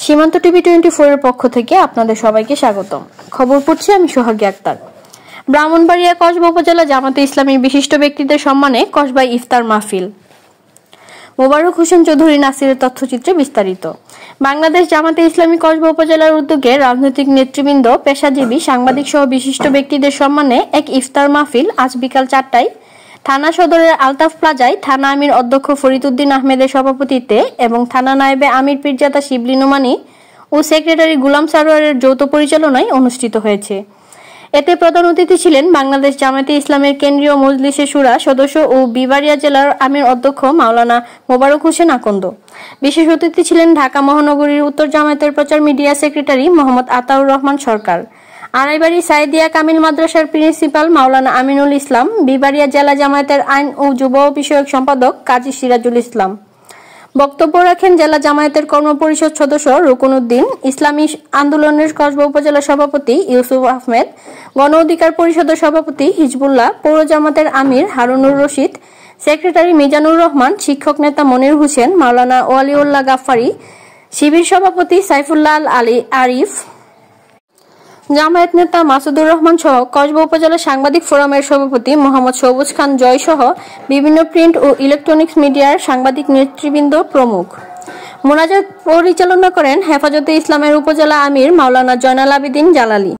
সীমান্ত টিভি 24 এর পক্ষ থেকে আপনাদের সবাইকে স্বাগতম। খবর পড়ছি আমি সোহাগী আক্তার। ব্রাহ্মণবাড়িয়া কসবা উপজেলা জামাতে ইসলামীর বিশিষ্ট ব্যক্তিদের সম্মানে কসবায় ইফতার মাহফিল। মোবারক হোসেন চৌধুরী নাসিরের তথ্যচিত্রে বিস্তারিত। বাংলাদেশ জামাতে ইসলামী কসবা উপজেলার উদ্যোগে রাজনৈতিক নেতৃবৃন্দ, পেশাজীবী, সাংবাদিক সহ বিশিষ্ট ব্যক্তিদের সম্মানে এক ইফতার মাহফিল আজ বিকাল 4টায় থানা সদরের আলতাফ প্লাজায় থানা আমির অধ্যক্ষ ফরিদ উদ্দিন আহমেদের সভাপতিত্বে এবং থানা নায়েবে আমির পীরজাদা শিবলী নোমানী ও সেক্রেটারি গুলাম সারোয়ারের যৌথ পরিচালনায় অনুষ্ঠিত হয়েছে। এতে প্রধান অতিথি ছিলেন বাংলাদেশ জামাতে ইসলামের কেন্দ্রীয় মজলিসে শুরা সদস্য ও বিবাড়িয়া জেলার আমির অধ্যক্ষ মাওলানা মোবারক হোসেন আকন্দ। বিশেষ অতিথি ছিলেন ঢাকা মহানগরীর উত্তর জামায়াতের প্রচার মিডিয়া সেক্রেটারি মোহাম্মদ আতাউর রহমান সরকার, আড়াইবাড়ি সাইদিয়া কামিল মাদ্রাসার প্রিন্সিপাল মাওলানা আমিনুল ইসলাম, বিবাড়িয়া জেলা জামায়াতের আইন ও যুব বিষয়ক সম্পাদক কাজী সিরাজুল ইসলাম। বক্তব্য রাখেন জেলা জামায়াতের কর্মপরিষদ সদস্য রুকন উদ্দিন, ইসলামী আন্দোলনের কসবা উপজেলা সভাপতি ইউসুফ আহমেদ, গণ অধিকার পরিষদের সভাপতি হিজবুল্লাহ, পৌর জামাতের আমির হারুনুর রশিদ, সেক্রেটারি মিজানুর রহমান, শিক্ষক নেতা মনির হোসেন, মাওলানা ওয়ালিউল্লাহ গাফফারি, শিবির সভাপতি সাইফুল্লাহ আলী আরিফ, জামায়াত নেতা মাসুদুর রহমান সহ কসবা উপজেলা সাংবাদিক ফোরামের সভাপতি মোহাম্মদ সবুজ খান জয় সহ বিভিন্ন প্রিন্ট ও ইলেকট্রনিক্স মিডিয়ার সাংবাদিক নেতৃবৃন্দ প্রমুখ। মোনাজাত পরিচালনা করেন হেফাজতে ইসলামের উপজেলা আমির মাওলানা জয়নাল আবেদিন জালালী।